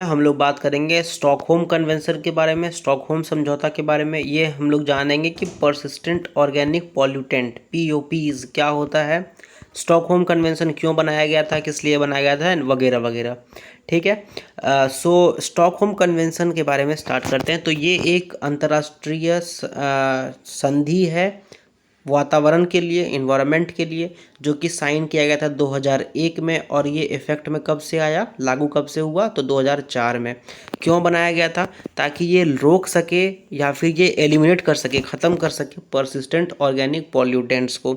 हम लोग बात करेंगे स्टॉकहोम कन्वेंशन के बारे में, स्टॉकहोम समझौता के बारे में। ये हम लोग जानेंगे कि परसिस्टेंट ऑर्गेनिक पॉल्यूटेंट पीओपीज क्या होता है, स्टॉकहोम कन्वेंशन क्यों बनाया गया था, किस लिए बनाया गया था, वगैरह वगैरह। ठीक है। सो स्टॉकहोम कन्वेंशन के बारे में स्टार्ट करते हैं। तो ये एक अंतर्राष्ट्रीय संधि है वातावरण के लिए, इन्वायरमेंट के लिए, जो कि साइन किया गया था 2001 में। और ये इफ़ेक्ट में कब से आया, लागू कब से हुआ, तो 2004 में। क्यों बनाया गया था? ताकि ये रोक सके या फिर ये एलिमिनेट कर सके, ख़त्म कर सके परसिस्टेंट ऑर्गेनिक पॉल्यूटेंट्स को।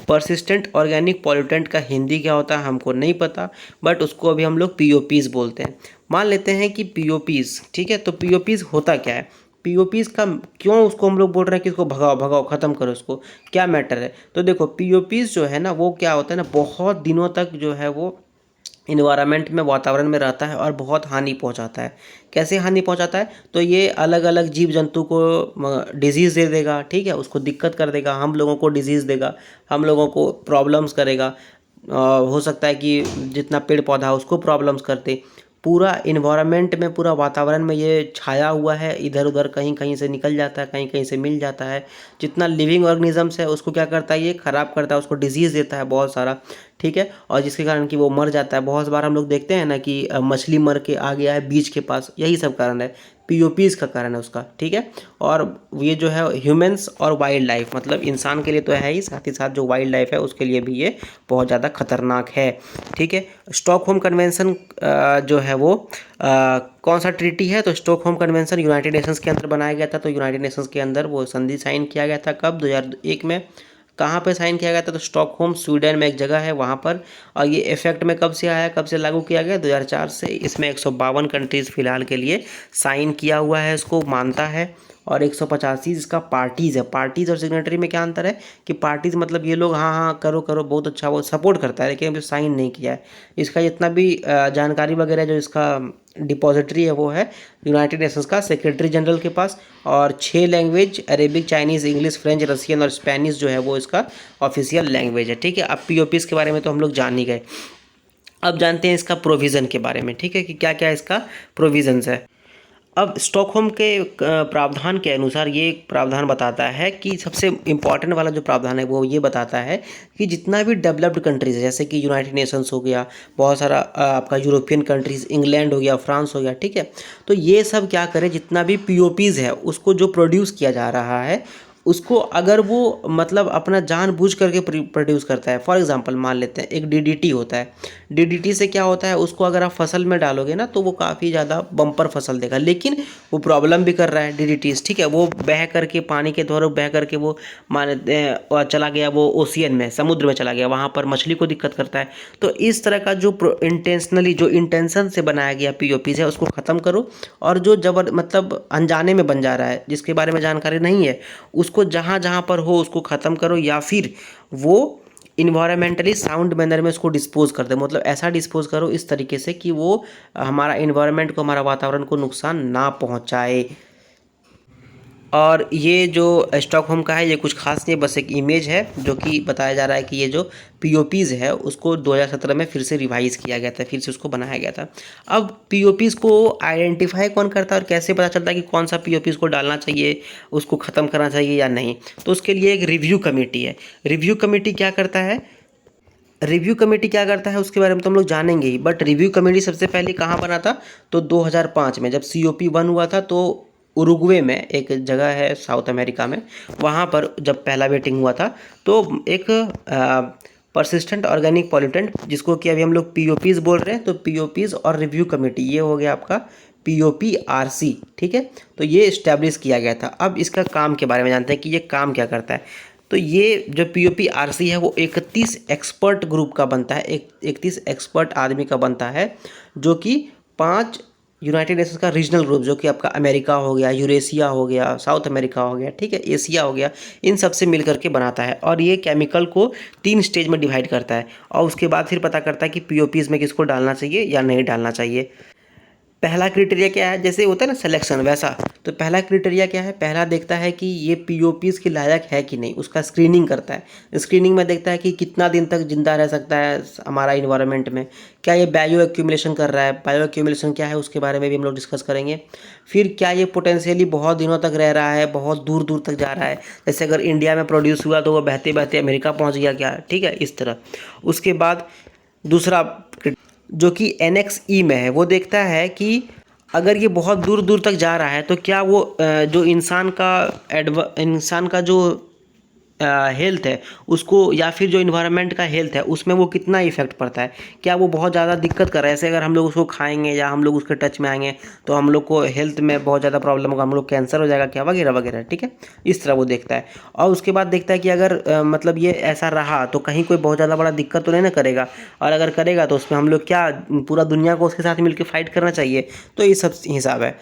परसिस्टेंट ऑर्गेनिक पॉल्यूटेंट का हिंदी क्या होता है हमको नहीं पता, बट उसको अभी हम लोग पीओपीज़ बोलते हैं। मान लेते हैं कि पीओपीज़, ठीक है। तो पीओपीज़ होता क्या है, पीओपीज़ का क्यों उसको हम लोग बोल रहे हैं कि इसको भगाओ भगाओ, ख़त्म करो इसको, क्या मैटर है? तो देखो, पीओपीज़ जो है ना, वो क्या होता है ना, बहुत दिनों तक जो है वो इन्वायरमेंट में, वातावरण में रहता है और बहुत हानि पहुंचाता है। कैसे हानि पहुंचाता है? तो ये अलग अलग जीव जंतु को डिजीज़ दे देगा, ठीक है, उसको दिक्कत कर देगा, हम लोगों को डिजीज़ देगा, हम लोगों को प्रॉब्लम्स करेगा। हो सकता है कि जितना पेड़ पौधा उसको प्रॉब्लम्स करते। पूरा इन्वायरमेंट में, पूरा वातावरण में ये छाया हुआ है, इधर उधर कहीं कहीं से निकल जाता है, कहीं कहीं से मिल जाता है। जितना लिविंग ऑर्गेनिजम्स है उसको क्या करता है, ये ख़राब करता है, उसको डिजीज़ देता है बहुत सारा, ठीक है। और जिसके कारण कि वो मर जाता है। बहुत बार हम लोग देखते हैं ना कि मछली मर के आ गया है बीच के पास, यही सब कारण है, पीओपीज़ का कारण है उसका, ठीक है। और ये जो है ह्यूमंस और वाइल्ड लाइफ, मतलब इंसान के लिए तो है ही, साथ ही साथ जो वाइल्ड लाइफ है उसके लिए भी ये बहुत ज़्यादा खतरनाक है, ठीक है। स्टॉकहोम कन्वेंशन जो है वो कौन सा ट्रीटी है? तो स्टॉकहोम कन्वेंशन यूनाइटेड नेशंस के अंदर बनाया गया था। तो यूनाइटेड नेशंस के अंदर वो संधि साइन किया गया था, कब? 2001 में। कहाँ पे साइन किया गया था? तो स्टॉकहोम, स्वीडन में एक जगह है वहाँ पर। और ये इफेक्ट में कब से आया, कब से लागू किया गया? 2004 से। इसमें 152 कंट्रीज़ फिलहाल के लिए साइन किया हुआ है, इसको मानता है। और 185 इसका पार्टीज़ है। पार्टीज़ और सिग्नेटरी में क्या अंतर है कि पार्टीज़ मतलब ये लोग हाँ हाँ करो करो, बहुत अच्छा, वो सपोर्ट करता है, लेकिन अभी साइन नहीं किया है। इसका जितना भी जानकारी वगैरह जो इसका डिपॉजिटरी है वो है यूनाइटेड नेशंस का सेक्रेटरी जनरल के पास। और 6 language, Arabic, Chinese, English, French, Russian और स्पेनिश जो है वो इसका ऑफिशियल लैंग्वेज है, ठीक है। अब पीओपीज़ के बारे में तो हम लोग जान ही गए। अब जानते हैं इसका प्रोविज़न के बारे में, ठीक है, कि क्या क्या इसका प्रोविज़न्स है। अब स्टॉकहोम के प्रावधान के अनुसार ये एक प्रावधान बताता है कि सबसे इम्पॉर्टेंट वाला जो प्रावधान है वो ये बताता है कि जितना भी डेवलप्ड कंट्रीज़ है, जैसे कि यूनाइटेड नेशंस हो गया, बहुत सारा आपका यूरोपियन कंट्रीज़, इंग्लैंड हो गया, फ्रांस हो गया, ठीक है। तो ये सब क्या करें, जितना भी पीओपीज़ है उसको जो प्रोड्यूस किया जा रहा है उसको, अगर वो मतलब अपना जानबूझ करके प्रोड्यूस करता है। फॉर एग्जांपल मान लेते हैं एक डीडीटी होता है। डीडीटी से क्या होता है, उसको अगर आप फसल में डालोगे ना तो वो काफ़ी ज़्यादा बम्पर फसल देगा, लेकिन वो प्रॉब्लम भी कर रहा है डीडीटीज, ठीक है। वो बह करके पानी के द्वारा बह करके वो मान चला गया, वो ओशियन में, समुद्र में चला गया, वहाँ पर मछली को दिक्कत करता है। तो इस तरह का जो इंटेंशनली, जो इंटेंशन से बनाया गया पीओपीज है उसको ख़त्म करो। और जो जबर मतलब अनजाने में बन जा रहा है, जिसके बारे में जानकारी नहीं है, उसको जहाँ जहाँ पर हो उसको ख़त्म करो, या फिर वो इन्वायरमेंटली साउंड मैनर में उसको डिस्पोज कर दे। मतलब ऐसा डिस्पोज करो इस तरीके से कि वो हमारा इन्वायरमेंट को, हमारा वातावरण को नुकसान ना पहुंचाए। और ये जो स्टॉकहोम का है ये कुछ खास नहीं, बस एक इमेज है जो कि बताया जा रहा है कि ये जो पीओपीज़ है उसको 2017 में फिर से रिवाइज़ किया गया था, फिर से उसको बनाया गया था। अब पीओपीज़ को आइडेंटिफाई कौन करता है और कैसे पता चलता है कि कौन सा पीओपीज़ को डालना चाहिए, उसको ख़त्म करना चाहिए या नहीं? तो उसके लिए एक रिव्यू कमेटी है। रिव्यू कमेटी क्या करता है, रिव्यू कमेटी क्या करता है उसके बारे में तो हम लोग जानेंगे ही, बट रिव्यू कमेटी सबसे पहले कहाँ बना था? तो 2005 में जब सीओपी 1 हुआ था, तो उरुग्वे में एक जगह है साउथ अमेरिका में, वहाँ पर जब पहला मीटिंग हुआ था तो एक परसिस्टेंट ऑर्गेनिक पॉल्यूटेंट, जिसको कि अभी हम लोग पीओपीज़ बोल रहे हैं, तो पीओपीज़ और रिव्यू कमेटी, ये हो गया आपका पीओपीआरसी, ठीक है। तो ये इस्टेब्लिश किया गया था। अब इसका काम के बारे में जानते हैं कि ये काम क्या करता है। तो ये जो पीओपीआरसी है वो 31 एक्सपर्ट ग्रुप का बनता है, 31 एक्सपर्ट आदमी का बनता है, जो कि 5 यूनाइटेड नेशंस का रीजनल ग्रुप, जो कि आपका अमेरिका हो गया, यूरेशिया हो गया, साउथ अमेरिका हो गया, ठीक है, एशिया हो गया, इन सब से मिल करके बनाता है। और ये केमिकल को 3 स्टेज में डिवाइड करता है और उसके बाद फिर पता करता है कि पीओपीज़ में किसको डालना चाहिए या नहीं डालना चाहिए। पहला क्राइटेरिया क्या है, जैसे होता है ना सिलेक्शन वैसा, तो पहला क्राइटेरिया क्या है, पहला देखता है कि ये पीओपीज के लायक है कि नहीं, उसका स्क्रीनिंग करता है। स्क्रीनिंग में देखता है कि कितना दिन तक जिंदा रह सकता है हमारा इन्वायरमेंट में, क्या ये बायो एक्यूमुलेशन कर रहा है, बायो एक्यूमुलेशन क्या है उसके बारे में भी हम लोग डिस्कस करेंगे। फिर क्या ये पोटेंशियली बहुत दिनों तक रह रहा है, बहुत दूर दूर तक जा रहा है, जैसे अगर इंडिया में प्रोड्यूस हुआ तो वो बहते बहते अमेरिका पहुँच गया क्या, ठीक है, इस तरह। उसके बाद दूसरा जो कि एनेक्स ई में है, वो देखता है कि अगर ये बहुत दूर दूर तक जा रहा है तो क्या वो जो इंसान का जो हेल्थ है उसको, या फिर जो इन्वायरमेंट का हेल्थ है उसमें वो कितना इफेक्ट पड़ता है, क्या वो बहुत ज़्यादा दिक्कत कर रहा है। ऐसे अगर हम लोग उसको खाएंगे या हम लोग उसके टच में आएंगे तो हम लोग को हेल्थ में बहुत ज़्यादा प्रॉब्लम होगा, हम लोग कैंसर हो जाएगा क्या, वगैरह वगैरह, ठीक है, इस तरह वो देखता है। और उसके बाद देखता है कि अगर मतलब ये ऐसा रहा तो कहीं कोई बहुत ज़्यादा बड़ा दिक्कत तो नहीं ना करेगा, और अगर करेगा तो उसमें हम लोग क्या पूरा दुनिया को उसके साथ मिलकर फाइट करना चाहिए, तो ये सब हिसाब है।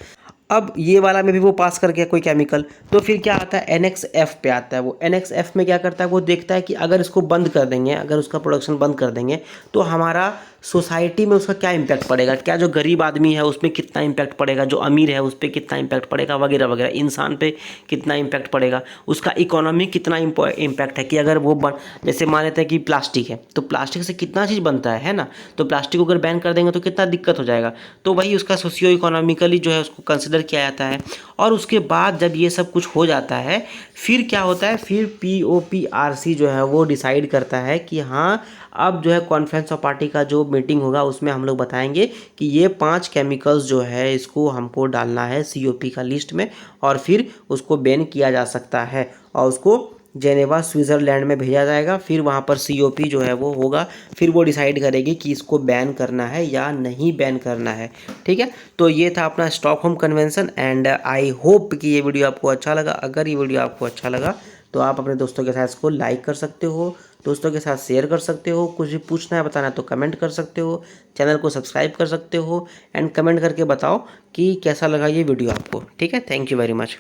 अब ये वाला में भी वो पास कर गया कोई केमिकल, तो फिर क्या आता है, NXF पे आता है। वो NXF में क्या करता है, वो देखता है कि अगर इसको बंद कर देंगे, अगर उसका प्रोडक्शन बंद कर देंगे तो हमारा सोसाइटी में उसका क्या इम्पैक्ट पड़ेगा, क्या जो गरीब आदमी है उसमें कितना इम्पैक्ट पड़ेगा, जो अमीर है उस पर कितना इम्पैक्ट पड़ेगा, वगैरह वगैरह, इंसान पे कितना इम्पैक्ट पड़ेगा, उसका इकोनॉमी कितना इम्पैक्ट है, कि अगर वो जैसे मान लेते हैं कि प्लास्टिक है तो प्लास्टिक से कितना चीज़ बनता है ना, तो प्लास्टिक को अगर बैन कर देंगे तो कितना दिक्कत हो जाएगा। तो वही उसका सोशियो इकोनॉमिकली जो है उसको कंसिडर किया जाता है। और उसके बाद जब ये सब कुछ हो जाता है फिर क्या होता है, फिर POPRC जो है वो डिसाइड करता है कि हाँ अब जो है कॉन्फ्रेंस ऑफ पार्टी का जो मीटिंग होगा उसमें हम लोग बताएंगे कि ये 5 केमिकल्स जो है इसको हमको डालना है COP का लिस्ट में, और फिर उसको बैन किया जा सकता है और उसको जेनेवा स्विट्ज़रलैंड में भेजा जाएगा। फिर वहाँ पर COP जो है वो होगा, फिर वो डिसाइड करेगी कि इसको बैन करना है या नहीं बैन करना है, ठीक है। तो ये था अपना Stockholm convention, and I hope कि ये वीडियो आपको अच्छा लगा। अगर ये वीडियो आपको अच्छा लगा तो आप अपने दोस्तों के साथ इसको लाइक कर सकते हो, दोस्तों के साथ शेयर कर सकते हो, कुछ भी पूछना है बताना है तो कमेंट कर सकते हो, चैनल को सब्सक्राइब कर सकते हो, एंड कमेंट करके बताओ कि कैसा लगा ये वीडियो आपको, ठीक है। Thank you very much.